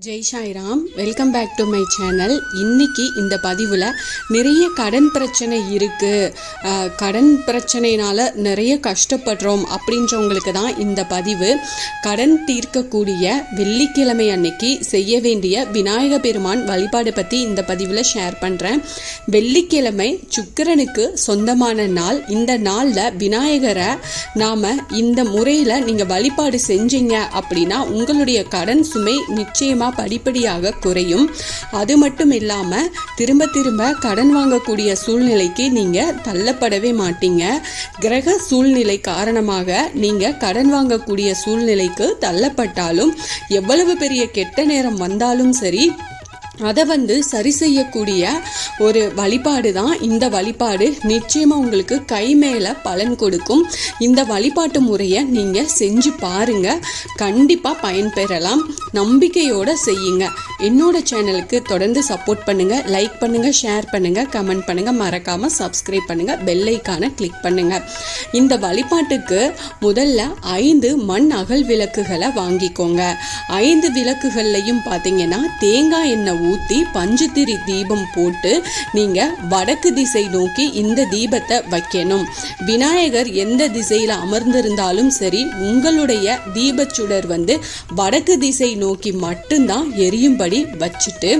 Jai Sairam, welcome back to my channel. இன்னைக்கு இந்த பதிவில் நிறைய கடன் பிரச்சனை இருக்குது, கடன் பிரச்சனையினால் நிறைய கஷ்டப்படுறோம் அப்படின்றவங்களுக்கு தான் இந்த பதிவு. கடன் தீர்க்கக்கூடிய வெள்ளிக்கிழமை அன்னைக்கு செய்ய வேண்டிய விநாயக பெருமான் வழிபாடு பற்றி இந்த பதிவில் ஷேர் பண்ணுறேன். வெள்ளிக்கிழமை சுக்கிரனுக்கு சொந்தமான நாள். இந்த நாளில் விநாயகரை நாம் இந்த முறையில் நீங்கள் வழிபாடு செஞ்சீங்க அப்படின்னா உங்களுடைய கடன் சுமை நிச்சயமாக படிப்படியாக குறையும். அது மட்டும் இல்லாமல் திரும்ப கடன் வாங்கக்கூடிய சூழ்நிலைக்கு நீங்கள் தள்ளப்படவே மாட்டீங்க. கிரக சூழ்நிலை காரணமாக நீங்கள் கடன் வாங்கக்கூடிய சூழ்நிலைக்கு தள்ளப்பட்டாலும் எவ்வளவு பெரிய கெட்ட நேரம் வந்தாலும் சரி அதை சரி செய்யக்கூடிய ஒரு வழிபாடு தான் இந்த வழிபாடு. நிச்சயமாக உங்களுக்கு கை மேலே பலன் கொடுக்கும். இந்த வழிபாட்டு முறையை நீங்கள் செஞ்சு பாருங்கள், கண்டிப்பாக பயன்பெறலாம். நம்பிக்கையோடு செய்யுங்க. என்னோட சேனலுக்கு தொடர்ந்து சப்போர்ட் பண்ணுங்கள், லைக் பண்ணுங்கள், ஷேர் பண்ணுங்கள், கமெண்ட் பண்ணுங்கள், மறக்காமல் சப்ஸ்கிரைப் பண்ணுங்கள், பெல் ஐக்கானை கிளிக் பண்ணுங்கள். இந்த வழிபாட்டுக்கு முதல்ல 5 மண் அகல் விளக்குகளை வாங்கிக்கோங்க. 5 விளக்குகள்லையும் பார்த்தீங்கன்னா தேங்காய் எண்ணெய் ஊற்றி பஞ்சுத்திரி தீபம் போட்டு நீங்கள் வடக்கு திசை நோக்கி இந்த தீபத்தை வைக்கணும். விநாயகர் எந்த திசையில் அமர்ந்திருந்தாலும் சரி உங்களுடைய தீபச்சுடர் வடக்கு திசை நோக்கி மட்டும்தான் எரியும்படி வச்சுட்டு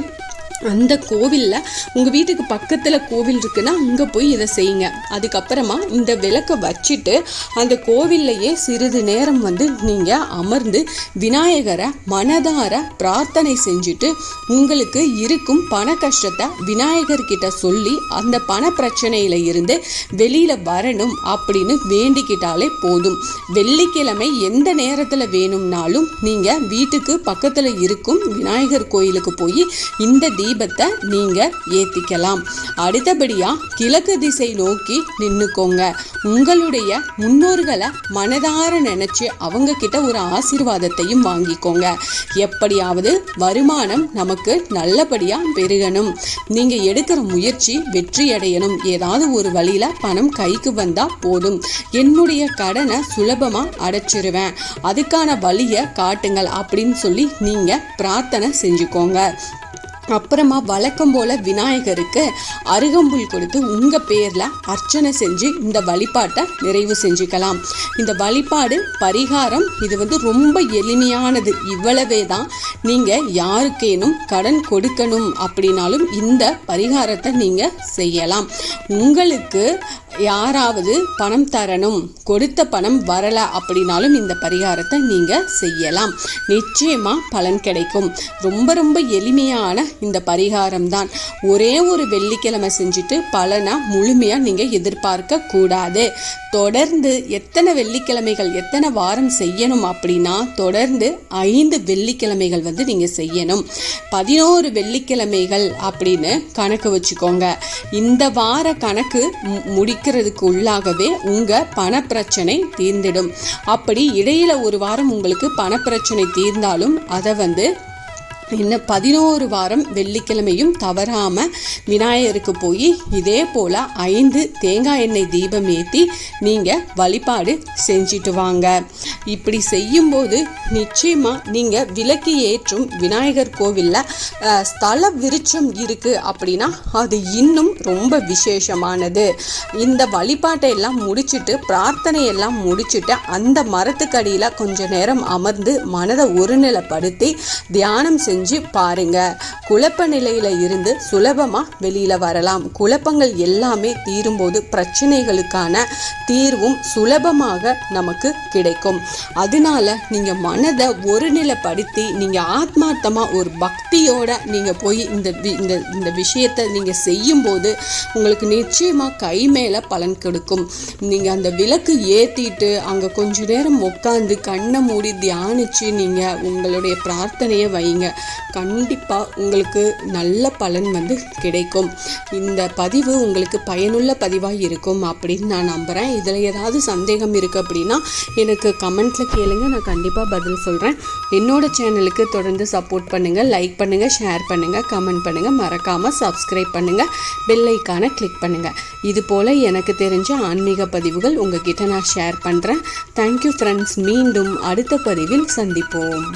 அந்த கோவிலில் உங்கள் வீட்டுக்கு பக்கத்தில் கோவில் இருக்குன்னா அங்கே போய் இதை செய்யுங்க. அதுக்கப்புறமா இந்த விளக்கை வச்சுட்டு அந்த கோவில்லையே சிறிது நேரம் நீங்கள் அமர்ந்து விநாயகரை மனதார பிரார்த்தனை செஞ்சுட்டு உங்களுக்கு இருக்கும் பண கஷ்டத்தை விநாயகர்கிட்ட சொல்லி அந்த பண பிரச்சனையில் இருந்து வெளியில் வரணும் அப்படின்னு வேண்டிக்கிட்டாலே போதும். வெள்ளிக்கிழமை எந்த நேரத்தில் வேணும்னாலும் நீங்கள் வீட்டுக்கு பக்கத்தில் இருக்கும் விநாயகர் கோயிலுக்கு போய் இந்த தீபத்தை நீங்க ஏத்திக்கலாம். அடுத்தபடியா கிழக்கு திசை நோக்கி நின்னுக்கோங்க. உங்களுடைய முன்னோர்களை மனதார நினைச்சு அவங்க கிட்ட ஒரு ஆசீர்வாதத்தையும் வாங்கிக்கோங்க. எப்படியாவது வருமானம் நமக்கு நல்லபடியா பெருகணும், நீங்க எடுக்கிற முயற்சி வெற்றி அடையணும், ஏதாவது ஒரு வழியில பணம் கைக்கு வந்தா போதும், என்னுடைய கடனை சுலபமா அடைச்சிருவேன், அதுக்கான வழியை காட்டுங்கள் அப்படின்னு சொல்லி நீங்க பிரார்த்தனை செஞ்சுக்கோங்க. அப்புறமா வழக்கம் போல விநாயகருக்கு அருகம்புல் கொடுத்து உங்கள் பேரில் அர்ச்சனை செஞ்சு இந்த வழிபாட்டை நிறைவு செஞ்சுக்கலாம். இந்த வழிபாடு பரிகாரம் இது ரொம்ப எளிமையானது. இவ்வளவே தான். நீங்கள் யாருக்கேனும் கடன் கொடுக்கணும் அப்படின்னாலும் இந்த பரிகாரத்தை நீங்கள் செய்யலாம். உங்களுக்கு யாராவது பணம் தரணும், கொடுத்த பணம் வரலை அப்படின்னாலும் இந்த பரிகாரத்தை நீங்கள் செய்யலாம். நிச்சயமாக பலன் கிடைக்கும். ரொம்ப எளிமையான இந்த பரிகாரம் தான். ஒரே ஒரு வெள்ளிக்கிழமை செஞ்சுட்டு பலனை முழுமையாக நீங்கள் எதிர்பார்க்க கூடாது. தொடர்ந்து எத்தனை வெள்ளிக்கிழமைகள் எத்தனை வாரம் செய்யணும் அப்படின்னா தொடர்ந்து 5 வெள்ளிக்கிழமைகள் நீங்கள் செய்யணும். 11 வெள்ளிக்கிழமைகள் அப்படின்னு கணக்கு வச்சுக்கோங்க. இந்த வார கணக்கு முடிக்கிறதுக்கு உள்ளாகவே உங்கள் பண பிரச்சனை தீர்ந்திடும். அப்படி இடையில ஒரு வாரம் உங்களுக்கு பண பிரச்சனை தீர்ந்தாலும் அதை இன்னும் 11 வாரம் வெள்ளிக்கிழமையும் தவறாமல் விநாயகருக்கு போய் இதே போல் 5 தேங்காய் எண்ணெய் தீபம் ஏற்றி நீங்கள் வழிபாடு செஞ்சுட்டு வாங்க. இப்படி செய்யும்போது நிச்சயமாக நீங்கள் விளக்கு ஏற்றும் விநாயகர் கோவிலில் ஸ்தல விருட்சம் இருக்குது அப்படின்னா அது இன்னும் ரொம்ப விசேஷமானது. இந்த வழிபாட்டை எல்லாம் முடிச்சுட்டு பிரார்த்தனையெல்லாம் முடிச்சுட்டு அந்த மரத்துக்கடியில் கொஞ்ச நேரம் அமர்ந்து மனதை ஒருநிலைப்படுத்தி தியானம் செஞ்சு பாருங்க. குழப்ப நிலையில இருந்து சுலபமா வெளியில வரலாம். குழப்பங்கள் எல்லாமே தீரும்போது பிரச்சனைகளுக்கான தீர்வும் சுலபமாக நமக்கு கிடைக்கும். அதனால நீங்க மனதை ஒருநிலைப்படுத்தி நீங்க ஆத்மார்த்தமா ஒரு பக்தியோட நீங்க போய் இந்த விஷயத்தை நீங்க செய்யும் போது உங்களுக்கு நிச்சயமா கை மேல பலன் கொடுக்கும். நீங்க அந்த விளக்கு ஏத்திட்டு அங்க கொஞ்ச நேரம் உட்காந்து கண்ணை மூடி தியானிச்சு நீங்க உங்களுடைய பிரார்த்தனையை வைங்க. கண்டிப்பாக உங்களுக்கு நல்ல பலன் கிடைக்கும். இந்த பதிவு உங்களுக்கு பயனுள்ள பதிவாக இருக்கும் அப்படின்னு நான் நம்புகிறேன். இதில் ஏதாவது சந்தேகம் இருக்குது அப்படின்னா எனக்கு கமெண்ட்டில் கேளுங்க, நான் கண்டிப்பாக பதில் சொல்கிறேன். என்னோட சேனலுக்கு தொடர்ந்து சப்போர்ட் பண்ணுங்கள், லைக் பண்ணுங்கள், ஷேர் பண்ணுங்கள், கமெண்ட் பண்ணுங்கள், மறக்காமல் சப்ஸ்கிரைப் பண்ணுங்கள், பெல் ஐக்கானை கிளிக் பண்ணுங்கள். இது போல் எனக்கு தெரிஞ்ச ஆன்மீக பதிவுகள் உங்ககிட்ட நான் ஷேர் பண்ணுறேன். Thank you friends. மீண்டும் அடுத்த பதிவில் சந்திப்போம்.